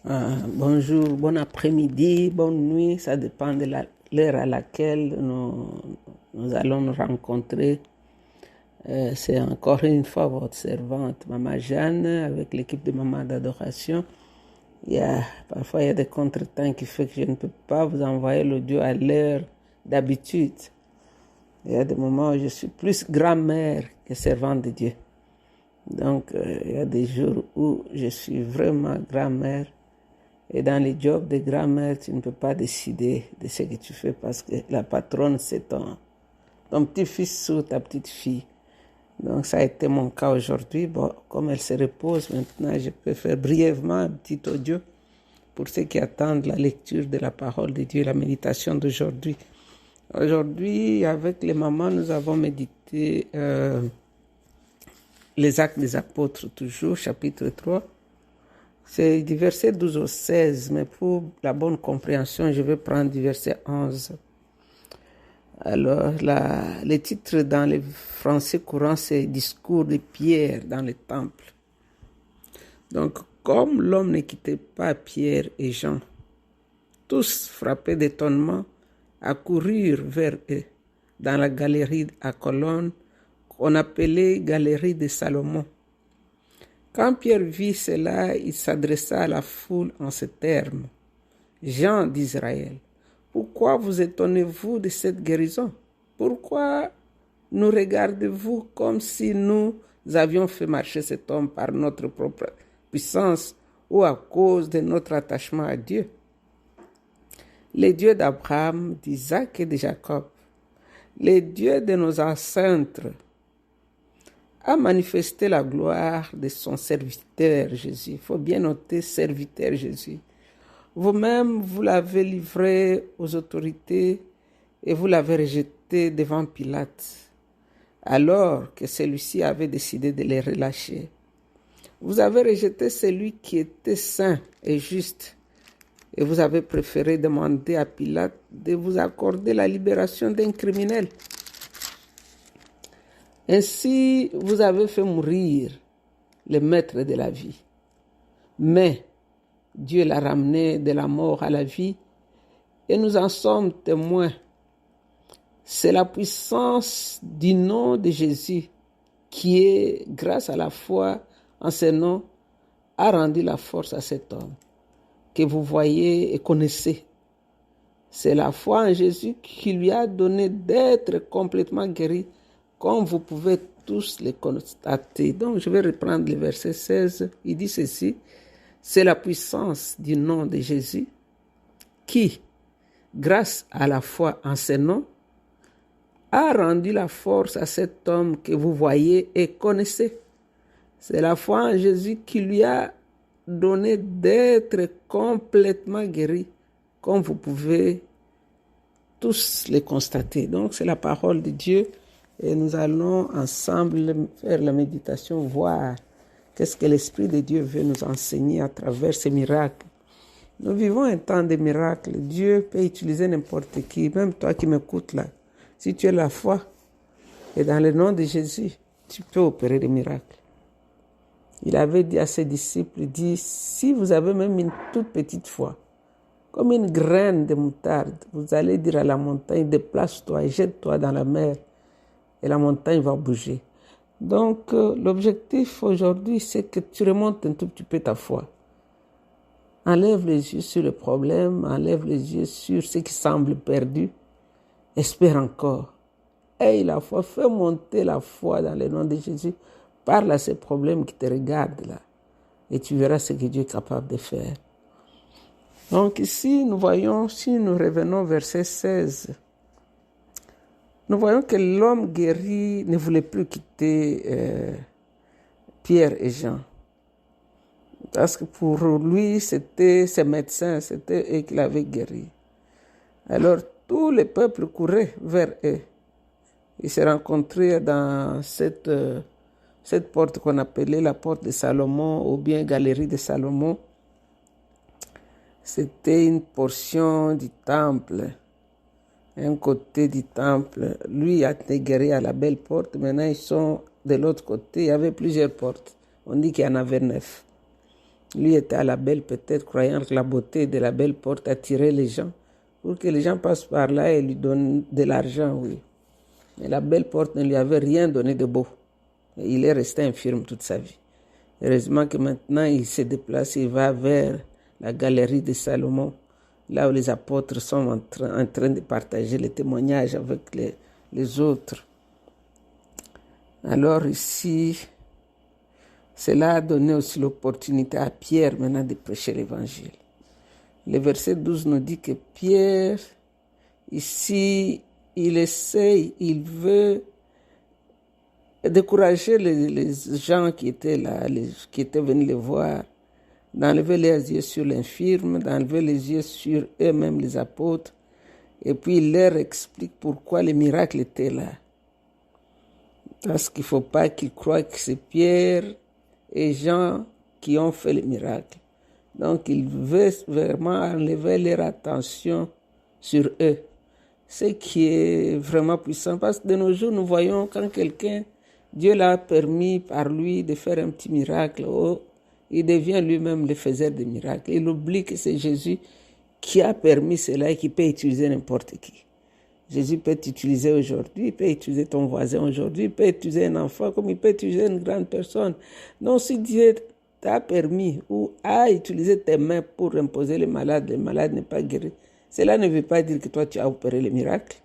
Bonjour, bon après-midi, bonne nuit, ça dépend de l'heure à laquelle nous allons nous rencontrer. C'est encore une fois votre servante, Maman Jeanne, avec l'équipe de Maman d'Adoration. Parfois, il y a des contretemps qui font que je ne peux pas vous envoyer l'audio à l'heure d'habitude. Il y a des moments où je suis plus grand-mère que servante de Dieu. Donc, il y a des jours où je suis vraiment grand-mère. Et dans les jobs de grand-mère, tu ne peux pas décider de ce que tu fais parce que la patronne, c'est ton petit-fils ou ta petite-fille. Donc, ça a été mon cas aujourd'hui. Bon, comme elle se repose maintenant, je peux faire brièvement un petit audio pour ceux qui attendent la lecture de la parole de Dieu, la méditation d'aujourd'hui. Aujourd'hui, avec les mamans, nous avons médité les Actes des Apôtres, toujours, chapitre 3. C'est du verset 12 au 16, mais pour la bonne compréhension, je vais prendre du verset 11. Alors, le titre dans le français courant, c'est « Discours de Pierre dans le temple ». Donc, comme l'homme ne quittait pas Pierre et Jean, tous frappés d'étonnement, accoururent vers eux dans la galerie à colonnes qu'on appelait galerie de Salomon. Quand Pierre vit cela, il s'adressa à la foule en ces termes. « Gens d'Israël, pourquoi vous étonnez-vous de cette guérison? Pourquoi nous regardez-vous comme si nous avions fait marcher cet homme par notre propre puissance ou à cause de notre attachement à Dieu? Le Dieu d'Abraham, d'Isaac et de Jacob, le Dieu de nos ancêtres, a manifesté la gloire de son serviteur Jésus. Il faut bien noter serviteur Jésus. Vous-même, vous l'avez livré aux autorités et vous l'avez rejeté devant Pilate, alors que celui-ci avait décidé de les relâcher. Vous avez rejeté celui qui était saint et juste et vous avez préféré demander à Pilate de vous accorder la libération d'un criminel. Ainsi, vous avez fait mourir le maître de la vie. Mais Dieu l'a ramené de la mort à la vie et nous en sommes témoins. C'est la puissance du nom de Jésus qui est, grâce à la foi en ce nom, a rendu la force à cet homme que vous voyez et connaissez. C'est la foi en Jésus qui lui a donné d'être complètement guéri, comme vous pouvez tous le constater. Donc, je vais reprendre le verset 16. Il dit ceci, « C'est la puissance du nom de Jésus qui, grâce à la foi en ce nom, a rendu la force à cet homme que vous voyez et connaissez. C'est la foi en Jésus qui lui a donné d'être complètement guéri, comme vous pouvez tous le constater. » Donc, c'est la parole de Dieu. Et nous allons ensemble faire la méditation, voir qu'est-ce que l'Esprit de Dieu veut nous enseigner à travers ces miracles. Nous vivons un temps de miracles. Dieu peut utiliser n'importe qui, même toi qui m'écoutes là. Si tu as la foi, et dans le nom de Jésus, tu peux opérer des miracles. Il avait dit à ses disciples, il dit, si vous avez même une toute petite foi, comme une graine de moutarde, vous allez dire à la montagne, déplace-toi et jette-toi dans la mer. Et la montagne va bouger. Donc, l'objectif aujourd'hui, c'est que tu remontes un tout petit peu ta foi. Enlève les yeux sur le problème, enlève les yeux sur ce qui semble perdu. Espère encore. Aie la foi, fais monter la foi dans le nom de Jésus. Parle à ces problèmes qui te regardent là. Et tu verras ce que Dieu est capable de faire. Donc ici, nous voyons, si nous revenons au verset 16, nous voyons que l'homme guéri ne voulait plus quitter Pierre et Jean. Parce que pour lui, c'était ses médecins, c'était eux qui l'avaient guéri. Alors, tout le peuple courait vers eux. Ils se rencontraient dans cette porte qu'on appelait la porte de Salomon ou bien galerie de Salomon. C'était une portion du temple. Un côté du temple. Lui a été guéri à la belle porte. Maintenant, ils sont de l'autre côté. Il y avait plusieurs portes. On dit qu'il y en avait 9. Lui était à la belle peut-être, croyant que la beauté de la belle porte attirait les gens, pour que les gens passent par là et lui donnent de l'argent, oui. Mais la belle porte ne lui avait rien donné de beau. Et il est resté infirme toute sa vie. Heureusement que maintenant, il se déplace, il va vers la galerie de Salomon, là où les apôtres sont en train de partager les témoignages avec les autres. Alors ici, cela a donné aussi l'opportunité à Pierre maintenant de prêcher l'évangile. Le verset 12 nous dit que Pierre, ici, il veut décourager les gens qui étaient là, qui étaient venus le voir, d'enlever les yeux sur l'infirme, d'enlever les yeux sur eux-mêmes, les apôtres, et puis il leur explique pourquoi les miracles étaient là. Parce qu'il ne faut pas qu'ils croient que c'est Pierre et Jean qui ont fait les miracles. Donc il veut vraiment enlever leur attention sur eux. Ce qui est vraiment puissant. Parce que de nos jours, nous voyons quand quelqu'un, Dieu l'a permis par lui de faire un petit miracle, il devient lui-même le faiseur de miracles. Il oublie que c'est Jésus qui a permis cela et qui peut utiliser n'importe qui. Jésus peut t'utiliser aujourd'hui, il peut utiliser ton voisin aujourd'hui, il peut utiliser un enfant comme il peut utiliser une grande personne. Donc si Dieu t'a permis ou a utilisé tes mains pour imposer le malade n'est pas guéri, cela ne veut pas dire que toi tu as opéré les miracles.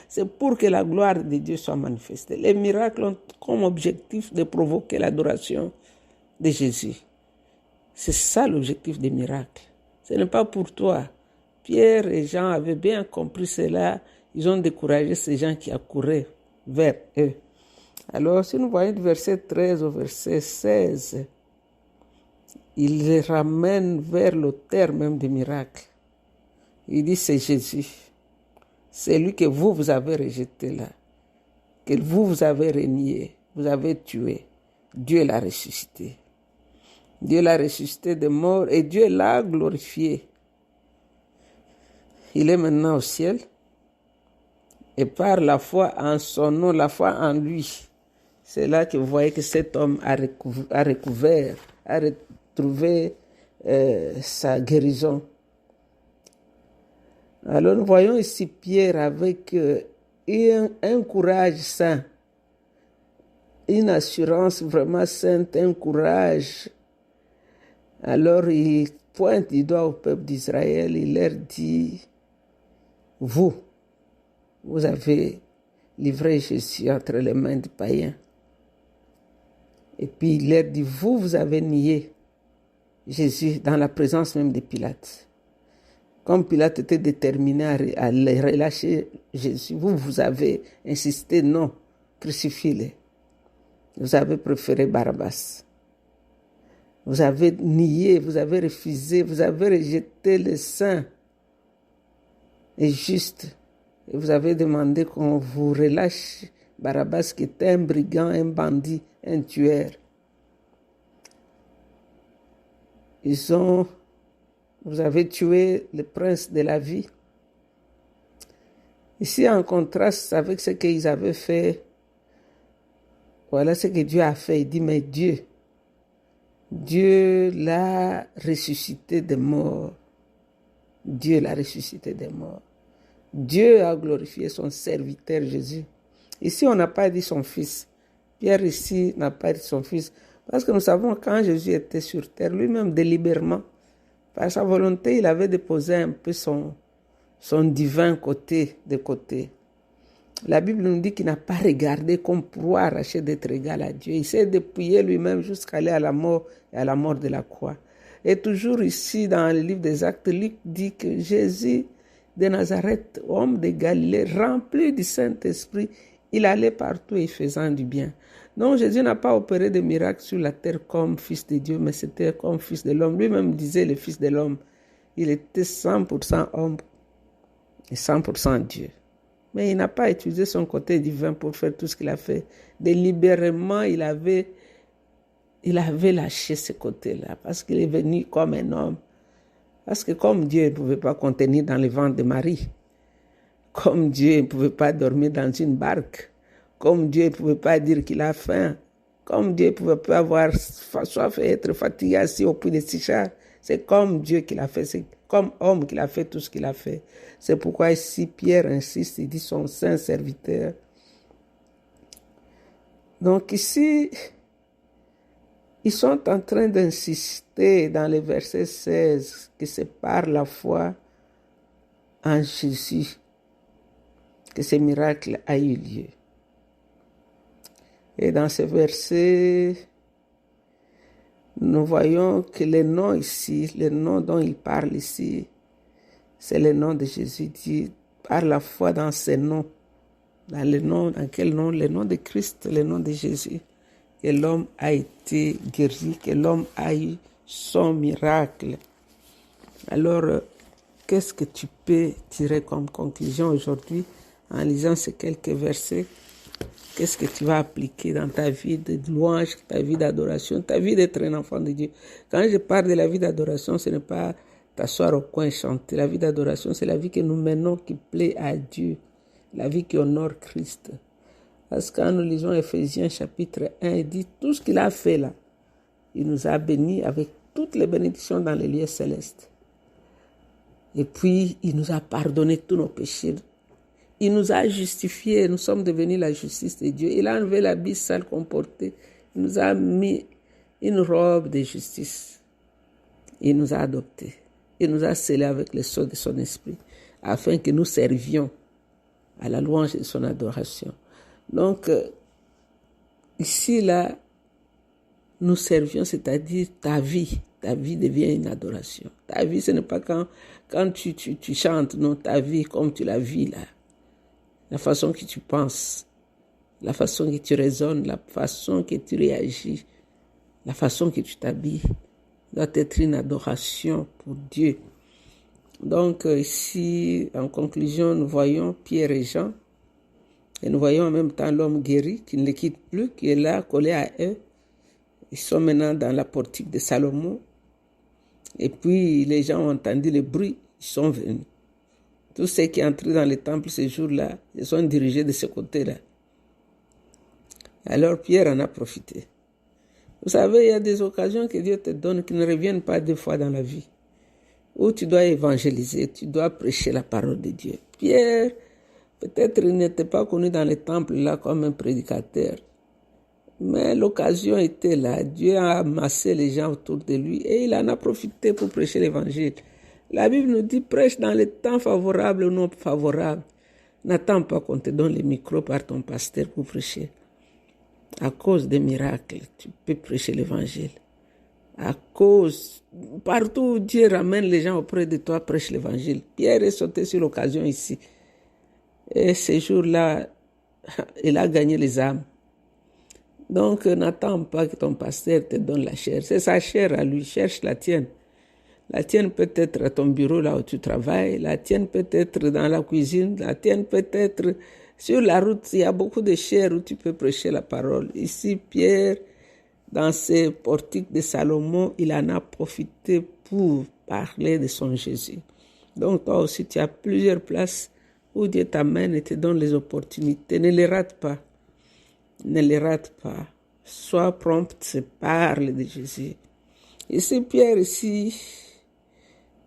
C'est pour que la gloire de Dieu soit manifestée. Les miracles ont comme objectif de provoquer l'adoration de Jésus. C'est ça l'objectif des miracles. Ce n'est pas pour toi. Pierre et Jean avaient bien compris cela. Ils ont découragé ces gens qui accouraient vers eux. Alors, si nous voyons du verset 13 au verset 16, il les ramène vers l'auteur même des miracles. Il dit, c'est Jésus. C'est lui que vous avez rejeté là. Que vous avez renié. Vous avez tué. Dieu l'a ressuscité. Dieu l'a ressuscité de mort et Dieu l'a glorifié. Il est maintenant au ciel. Et par la foi en son nom, la foi en lui, c'est là que vous voyez que cet homme a retrouvé sa guérison. Alors nous voyons ici Pierre avec un courage saint, une assurance vraiment sainte, un courage. Alors il pointe du doigt au peuple d'Israël, il leur dit, vous avez livré Jésus entre les mains des païens. Et puis il leur dit, vous avez nié Jésus dans la présence même de Pilate. Comme Pilate était déterminé à relâcher Jésus, vous avez insisté, non, crucifiez-le. Vous avez préféré Barabbas. Vous avez nié, vous avez refusé, vous avez rejeté le saint et juste. Et vous avez demandé qu'on vous relâche Barabbas qui était un brigand, un bandit, un tueur. Vous avez tué le prince de la vie. Ici, en contraste avec ce qu'ils avaient fait, voilà ce que Dieu a fait. Il dit, mais Dieu l'a ressuscité des morts. Dieu l'a ressuscité des morts. Dieu a glorifié son serviteur Jésus. Ici, on n'a pas dit son fils. Pierre ici n'a pas dit son fils. Parce que nous savons quand Jésus était sur terre, lui-même délibérément, par sa volonté, il avait déposé un peu son divin côté de côté. La Bible nous dit qu'il n'a pas regardé comme proie arrachée d'être égal à Dieu. Il s'est dépouillé lui-même jusqu'à aller à la mort et à la mort de la croix. Et toujours ici, dans le livre des Actes, Luc dit que Jésus de Nazareth, homme de Galilée, rempli du Saint-Esprit, il allait partout et faisant du bien. Donc Jésus n'a pas opéré de miracles sur la terre comme fils de Dieu, mais c'était comme fils de l'homme. Lui-même disait le fils de l'homme. Il était 100% homme et 100% Dieu. Mais il n'a pas utilisé son côté divin pour faire tout ce qu'il a fait. Délibérément, il avait lâché ce côté-là parce qu'il est venu comme un homme. Parce que comme Dieu ne pouvait pas contenir dans le ventre de Marie, comme Dieu ne pouvait pas dormir dans une barque, comme Dieu ne pouvait pas dire qu'il a faim Comme Dieu ne pouvait pas avoir soif et être fatigué assis au puits de Sichar, c'est comme Dieu qui l'a fait, c'est comme homme qu'il a fait tout ce qu'il a fait. C'est pourquoi ici Pierre insiste, il dit son saint serviteur. Donc ici, ils sont en train d'insister dans le verset 16 que c'est par la foi en Jésus que ce miracle a eu lieu. Et dans ce verset, nous voyons que le nom ici, le nom dont il parle ici, c'est le nom de Jésus. Dit par la foi dans ce nom, dans quel nom? Le nom de Christ, le nom de Jésus, que l'homme a été guéri, que l'homme a eu son miracle. Alors, qu'est-ce que tu peux tirer comme conclusion aujourd'hui en lisant ces quelques versets? Qu'est-ce que tu vas appliquer dans ta vie de louange, ta vie d'adoration, ta vie d'être un enfant de Dieu? Quand je parle de la vie d'adoration, ce n'est pas t'asseoir au coin et chanter. La vie d'adoration, c'est la vie que nous menons qui plaît à Dieu, la vie qui honore Christ. Parce que quand nous lisons Éphésiens chapitre 1, il dit tout ce qu'il a fait là, il nous a bénis avec toutes les bénédictions dans les lieux célestes. Et puis, il nous a pardonné tous nos péchés. Il nous a justifiés, nous sommes devenus la justice de Dieu. Il a enlevé l'habit sale qu'on portait. Il nous a mis une robe de justice. Il nous a adoptés. Il nous a scellés avec le sceau de son esprit, afin que nous servions à la louange de son adoration. Donc, ici, là, nous servions, c'est-à-dire ta vie. Ta vie devient une adoration. Ta vie, ce n'est pas quand tu chantes, non, ta vie comme tu la vis là. La façon que tu penses, la façon que tu raisonnes, la façon que tu réagis, la façon que tu t'habilles, doit être une adoration pour Dieu. Donc ici, en conclusion, nous voyons Pierre et Jean, et nous voyons en même temps l'homme guéri qui ne les quitte plus, qui est là, collé à eux. Ils sont maintenant dans la portique de Salomon. Et puis les gens ont entendu le bruit, ils sont venus. Tous ceux qui entraient dans le temple ce jour-là, ils sont dirigés de ce côté-là. Alors Pierre en a profité. Vous savez, il y a des occasions que Dieu te donne qui ne reviennent pas deux fois dans la vie, où tu dois évangéliser, tu dois prêcher la parole de Dieu. Pierre, peut-être il n'était pas connu dans le temple là comme un prédicateur, mais l'occasion était là. Dieu a amassé les gens autour de lui et il en a profité pour prêcher l'évangile. La Bible nous dit prêche dans les temps favorables ou non favorables. N'attends pas qu'on te donne le micro par ton pasteur pour prêcher. À cause des miracles, tu peux prêcher l'évangile. À cause, partout où Dieu ramène les gens auprès de toi, prêche l'évangile. Pierre est sauté sur l'occasion ici. Et ce jour-là, il a gagné les âmes. Donc, n'attends pas que ton pasteur te donne la chair. C'est sa chair à lui, cherche la tienne. La tienne peut être à ton bureau là où tu travailles, la tienne peut être dans la cuisine, la tienne peut être sur la route. Il y a beaucoup de chairs où tu peux prêcher la parole. Ici, Pierre, dans ses portiques de Salomon, il en a profité pour parler de son Jésus. Donc toi aussi, tu as plusieurs places où Dieu t'amène et te donne les opportunités. Ne les rate pas. Ne les rate pas. Sois prompt, parle de Jésus. Ici, Pierre, ici,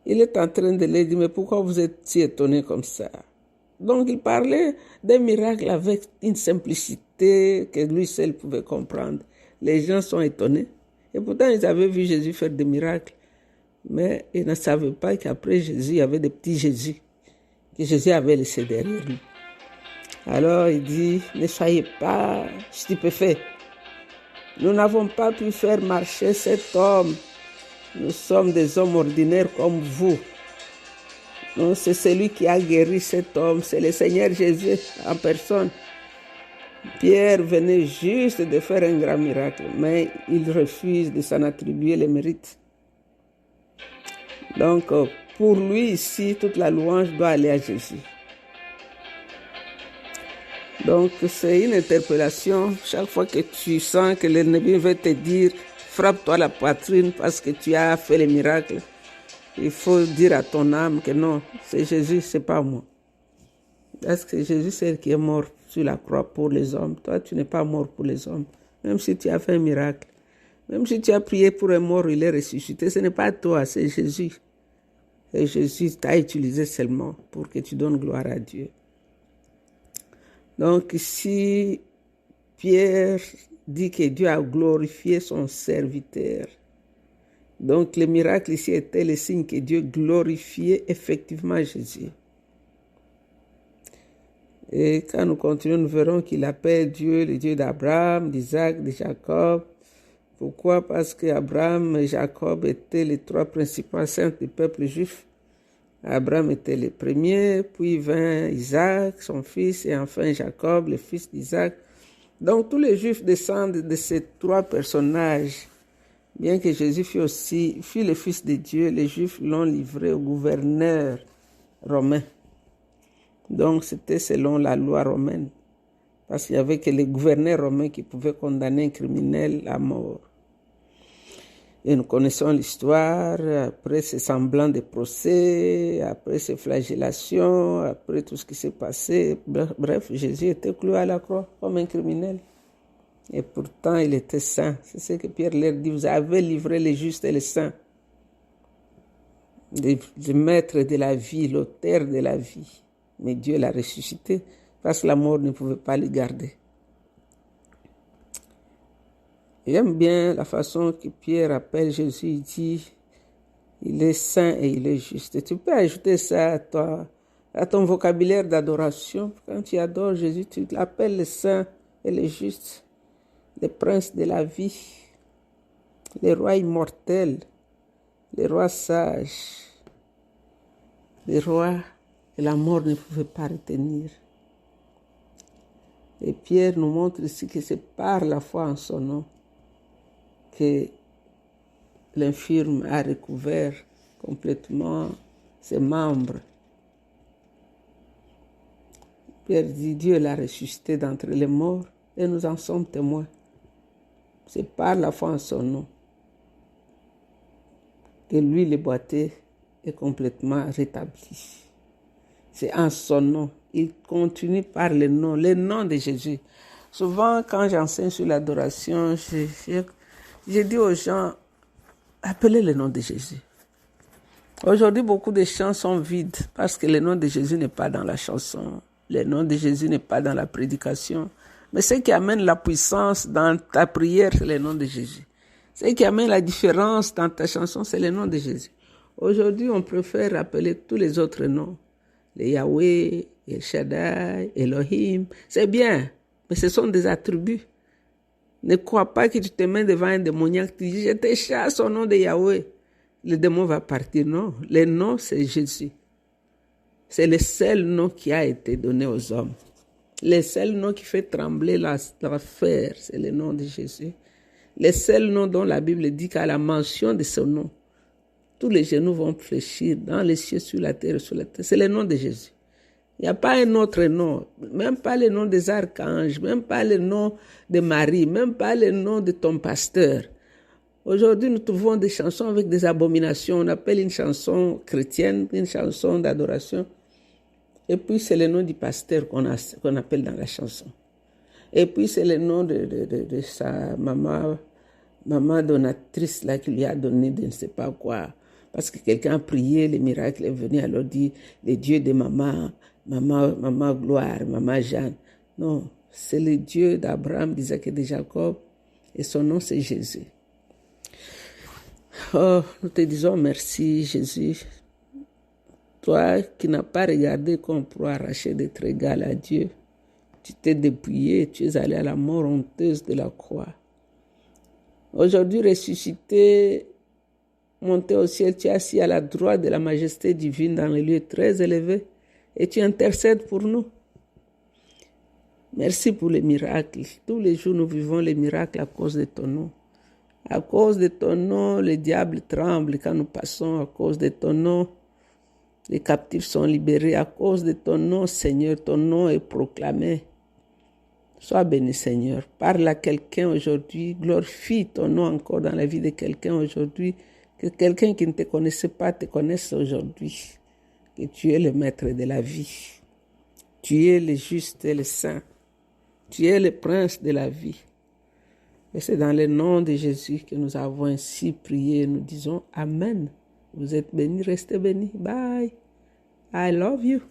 il est en train de leur dire, mais pourquoi vous êtes si étonnés comme ça? Donc, il parlait d'un miracle avec une simplicité que lui seul pouvait comprendre. Les gens sont étonnés. Et pourtant, ils avaient vu Jésus faire des miracles. Mais ils ne savaient pas qu'après Jésus, il y avait des petits Jésus que Jésus avait laissés derrière lui. Alors, il dit, ne soyez pas stupéfaits. Nous n'avons pas pu faire marcher cet homme. Nous sommes des hommes ordinaires comme vous. Non, c'est celui qui a guéri cet homme, c'est le Seigneur Jésus en personne. Pierre venait juste de faire un grand miracle, mais il refuse de s'en attribuer le mérite. Donc, pour lui ici, toute la louange doit aller à Jésus. Donc, c'est une interpellation. Chaque fois que tu sens que l'ennemi veut te dire frappe-toi la poitrine parce que tu as fait le miracle, il faut dire à ton âme que non, c'est Jésus, c'est pas moi. Parce que Jésus, c'est qui est mort sur la croix pour les hommes. Toi, tu n'es pas mort pour les hommes, même si tu as fait un miracle, même si tu as prié pour un mort, il est ressuscité, ce n'est pas toi, c'est Jésus. Et Jésus t'a utilisé seulement pour que tu donnes gloire à Dieu. Donc ici, Pierre dit que Dieu a glorifié son serviteur. Donc le miracle ici était le signe que Dieu glorifiait effectivement Jésus. Et quand nous continuons, nous verrons qu'il appelle Dieu le Dieu d'Abraham, d'Isaac, de Jacob. Pourquoi? Parce qu'Abraham et Jacob étaient les trois principaux saints du peuple juif. Abraham était le premier, puis vint Isaac, son fils, et enfin Jacob, le fils d'Isaac. Donc tous les juifs descendent de ces trois personnages. Bien que Jésus fût le fils de Dieu, les juifs l'ont livré au gouverneur romain. Donc c'était selon la loi romaine, parce qu'il n'y avait que les gouverneurs romains qui pouvaient condamner un criminel à mort. Et nous connaissons l'histoire, après ces semblants de procès, après ces flagellations, après tout ce qui s'est passé. Bref, Jésus était cloué à la croix comme un criminel. Et pourtant, il était saint. C'est ce que Pierre leur dit, vous avez livré les justes et les saints. Le maître de la vie, l'auteur de la vie. Mais Dieu l'a ressuscité parce que la mort ne pouvait pas le garder. J'aime bien la façon que Pierre appelle Jésus. Il dit, il est saint et il est juste. Et tu peux ajouter ça à ton vocabulaire d'adoration. Quand tu adores Jésus, tu l'appelles le saint et le juste, le prince de la vie, le roi immortel, le roi sage, le roi que la mort ne pouvait pas retenir. Et Pierre nous montre ici que c'est par la foi en son nom que l'infirme a recouvert complètement ses membres. Pierre dit, Dieu l'a ressuscité d'entre les morts et nous en sommes témoins. C'est par la foi en son nom que lui, le boiteux, est complètement rétabli. C'est en son nom. Il continue par le nom de Jésus. Souvent, quand j'enseigne sur l'adoration, je dis aux gens, appelez le nom de Jésus. Aujourd'hui, beaucoup de chants sont vides parce que le nom de Jésus n'est pas dans la chanson. Le nom de Jésus n'est pas dans la prédication. Mais ce qui amène la puissance dans ta prière, c'est le nom de Jésus. Ce qui amène la différence dans ta chanson, c'est le nom de Jésus. Aujourd'hui, on préfère appeler tous les autres noms. Le Yahweh, El Shaddai, Elohim. C'est bien, mais ce sont des attributs. Ne crois pas que tu te mets devant un démoniaque, tu dis, je te chasse au nom de Yahweh. Le démon va partir. Non, le nom, c'est Jésus. C'est le seul nom qui a été donné aux hommes. Le seul nom qui fait trembler l'affaire, c'est le nom de Jésus. Le seul nom dont la Bible dit qu'à la mention de ce nom, tous les genoux vont fléchir dans les cieux, sur la terre, sur la terre. C'est le nom de Jésus. Il n'y a pas un autre nom, même pas le nom des archanges, même pas le nom de Marie, même pas le nom de ton pasteur. Aujourd'hui, nous trouvons des chansons avec des abominations. On appelle une chanson chrétienne, une chanson d'adoration. Et puis, c'est le nom du pasteur qu'on appelle dans la chanson. Et puis, c'est le nom de sa maman donatrice là, qui lui a donné de ne sais pas quoi. Parce que quelqu'un a prié, le miracle est venu, alors dit, le Dieu de maman Gloire, maman Jeanne. Non, c'est le Dieu d'Abraham, d'Isaac et de Jacob, et son nom c'est Jésus. Oh, nous te disons merci Jésus. Toi qui n'as pas regardé qu'on pourra arracher d'être égal à Dieu, tu t'es dépouillé, tu es allé à la mort honteuse de la croix. Aujourd'hui ressuscité, monté au ciel, tu es assis à la droite de la majesté divine dans les lieux très élevés et tu intercèdes pour nous. Merci pour les miracles. Tous les jours, nous vivons les miracles à cause de ton nom. À cause de ton nom, le diable tremble quand nous passons. À cause de ton nom, les captifs sont libérés. À cause de ton nom, Seigneur, ton nom est proclamé. Sois béni, Seigneur. Parle à quelqu'un aujourd'hui. Glorifie ton nom encore dans la vie de quelqu'un aujourd'hui. Que quelqu'un qui ne te connaissait pas te connaisse aujourd'hui. Que tu es le maître de la vie. Tu es le juste et le saint. Tu es le prince de la vie. Et c'est dans le nom de Jésus que nous avons ainsi prié. Nous disons Amen. Vous êtes bénis, restez bénis. Bye. I love you.